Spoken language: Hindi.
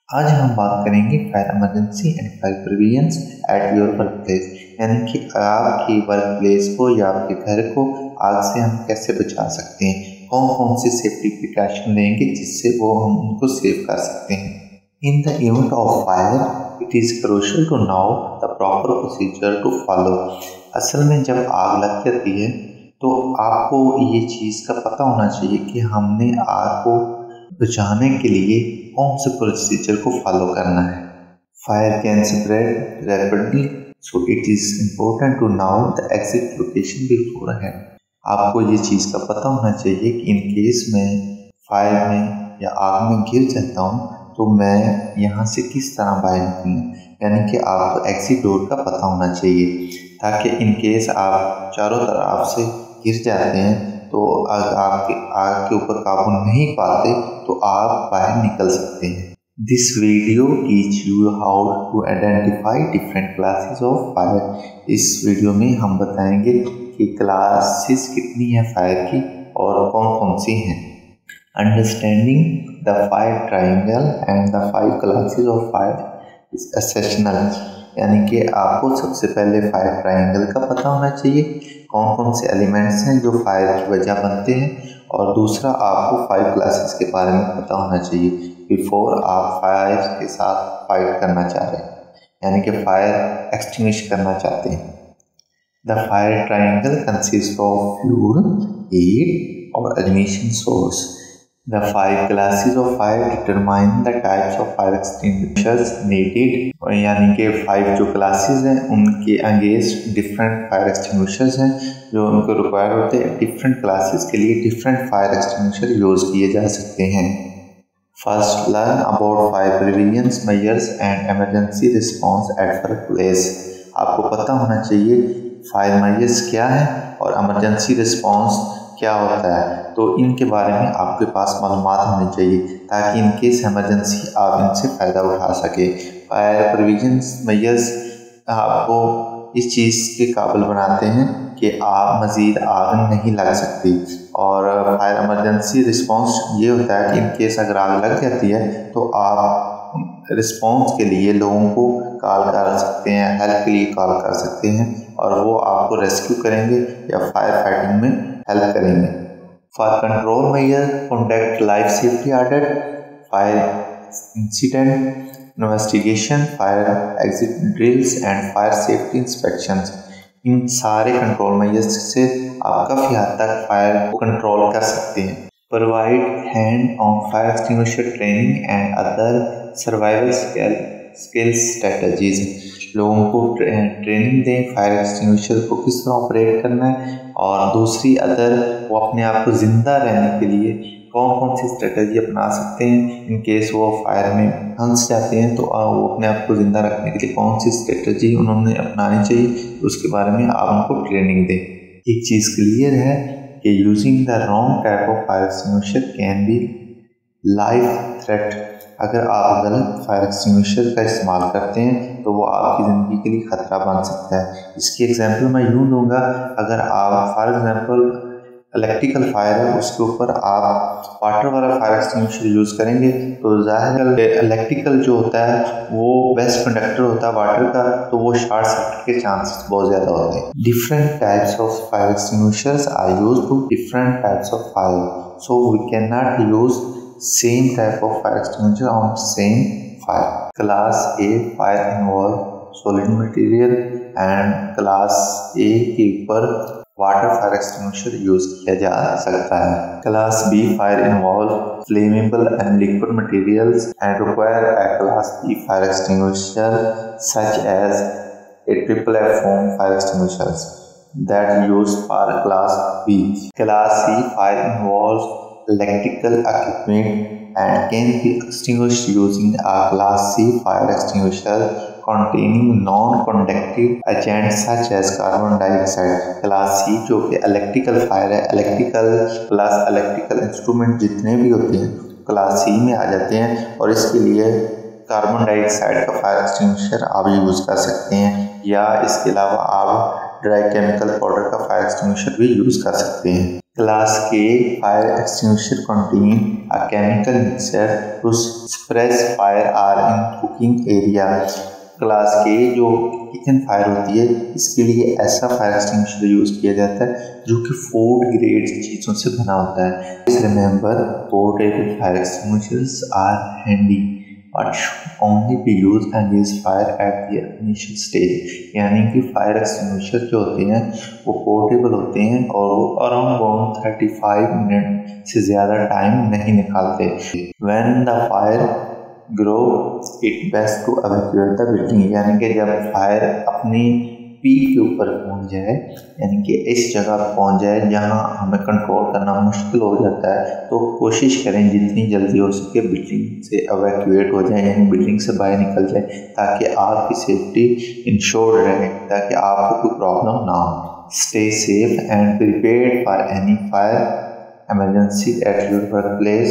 आज हम बात करेंगे fire emergency and fire prevention at your work place, यानी कि आपकी वर्क प्लेस को या आपके घर को आग से हम कैसे बचा सकते हैं, कौन कौन से सेफ्टी प्रिकॉशन लेंगे जिससे वो हम उनको सेव कर सकते हैं। In the event of fire it is crucial to know the proper procedure to follow. असल में जब आग लग जाती है तो आपको ये चीज़ का पता होना चाहिए कि हमने आग को बचाने के लिए कौन से प्रोसीजर को फॉलो करना है। Fire can spread rapidly, so it is important to know the exit location beforehand. आपको ये चीज़ का पता होना चाहिए कि इन केस में फायर में या आग में गिर जाता हूँ तो मैं यहाँ से किस तरह बाहर निकलूँ, यानी कि आपको एग्जिट डोर का पता होना चाहिए ताकि इन केस आप चारों तरफ से गिर जाते हैं तो आग के ऊपर काबू नहीं पाते तो आप बाहर निकल सकते हैं। This video teach you how to identify different classes of fire. इस वीडियो में हम बताएंगे कि क्लासेस कितनी है फायर की और कौन कौन सी हैं। Understanding the fire triangle and the 5 classes of fire is essential, यानी कि आपको सबसे पहले फायर ट्राइंगल का पता होना चाहिए, कौन कौन से एलिमेंट्स हैं जो फायर की वजह बनते हैं, और दूसरा आपको 5 क्लासेस के बारे में पता होना चाहिए बिफोर आप फायर के साथ फाइट करना चाह रहे हैं, यानी कि फायर एक्सटिंग्विश करना चाहते हैं। The fire triangle consist of fuel, heat और ignition source. The 5 classes of fire determine the types of fire extinguishers needed, यानी कि 5 जो क्लासेस हैं उनके अगेंस्ट डिफरेंट फायर एक्सटिंग्विशर्स हैं जो उनको रिक्वायर होते हैं। डिफरेंट क्लासेस के लिए डिफरेंट फायर एक्सटिंग्विशर यूज़ किए जा सकते हैं। First, learn about fire prevention measures and emergency response at work place. आपको पता होना चाहिए फायर मेजर्स क्या है और इमरजेंसी रिस्पांस क्या होता है, तो इनके बारे में आपके पास मालूमात होनी चाहिए ताकि इन केस इमरजेंसी आप इनसे फ़ायदा उठा सके। फायर प्रिवेंशन मेजर्स आपको इस चीज़ के काबिल बनाते हैं कि आप मज़ीद आग नहीं लग सकती, और फायर इमरजेंसी रिस्पांस ये होता है कि इन केस अगर आग लग जाती है तो आप रिस्पांस के लिए लोगों को कॉल कर सकते हैं, हेल्प के लिए कॉल कर सकते हैं और वो आपको रेस्क्यू करेंगे या फायर फाइटिंग में हेल्प करेंगे। For control measure conduct life safety audit, fire incident investigation, fire exit drills and fire safety inspections. इन सारे कंट्रोल मेजर्स से आप काफ़ी हद तक फायर को कंट्रोल कर सकते हैं। Provide hand on fire extinguisher training and other survival skills strategies. लोगों को ट्रेनिंग दें फायर एक्सटिंग्विशर को किस तरह ऑपरेट करना है, और दूसरी अदर वो अपने आप को ज़िंदा रहने के लिए कौन कौन सी स्ट्रेटजी अपना सकते हैं। इन केस वो फायर में फंस जाते हैं तो वो अपने आप को ज़िंदा रखने के लिए कौन सी स्ट्रेटजी उन्होंने अपनानी चाहिए, तो उसके बारे में आप उनको ट्रेनिंग दें। एक चीज़ क्लियर है कि using the wrong type of fire extinguisher can be life threat. अगर आप गलत फायर एक्सटिंग्विशर का इस्तेमाल करते हैं तो वो आपकी ज़िंदगी के लिए ख़तरा बन सकता है। इसकी एग्जांपल मैं यूँ दूंगा, अगर आप फॉर एग्जांपल इलेक्ट्रिकल फायर है उसके ऊपर आप वाटर वाला फायर एक्सटिंग्विशर यूज़ करेंगे तो ज़ाहिर इलेक्ट्रिकल जो होता है वो बेस्ट कंडक्टर होता है वाटर का, तो वो शॉर्ट सर्किट के चांसेस बहुत ज़्यादा होते हैं। Different types of fire extinguishers are used to different types of fire, so we can not use same type of fire extinguisher on same fire. Class A fire involve solid material and Class A के ऊपर वाटर फायर एक्सटिंग्विशर यूज किया जा सकता है। Class B fire involve flammable and liquid materials and require a Class B fire extinguisher such as a triple F foam fire extinguishers that used for Class B. Class C fire involves electrical equipment and can be extinguished using a Class C fire extinguisher containing non-conductive agents such as carbon dioxide. Class C जो कि इलेक्ट्रिकल फायर है, इलेक्ट्रिकल प्लस इलेक्ट्रिकल इंस्ट्रूमेंट जितने भी होते हैं क्लास C में आ जाते हैं, और इसके लिए कार्बन डाइऑक्साइड का फायर एक्सटिंग्विशर आप यूज़ कर सकते हैं, या इसके अलावा आप ड्राई केमिकल पाउडर का फायर एक्सटिंग्विशर भी यूज़ कर सकते हैं। Class K fire extinguisher contain a chemical mixture to suppress fire are in cooking area. Class K जो किचन फायर होती है इसके लिए ऐसा फायर एक्सटिंग्विशर यूज़ किया जाता है जो कि फूड ग्रेड चीज़ों से बना होता है। Remember portable fire extinguishers are handy but should only be used and is fire at the initial stage। यानी कि फायर एक्सटिंग्विशर जो होते हैं वो पोर्टेबल होते हैं और वो अराउंड 35 मिनट से ज़्यादा टाइम नहीं निकालते। When the fire grow it best to evacuate the building। यानी कि जब फायर अपनी पीक के ऊपर पहुंच जाए, यानी कि इस जगह पर पहुंच जाए जहां हमें कंट्रोल करना मुश्किल हो जाता है, तो कोशिश करें जितनी जल्दी हो सके बिल्डिंग से एवैक्यूएट हो जाए, यानी बिल्डिंग से बाहर निकल जाए ताकि आपकी सेफ्टी इंश्योर्ड रहे, ताकि आपको कोई प्रॉब्लम ना हो। Stay safe and prepared for any fire emergency at your workplace।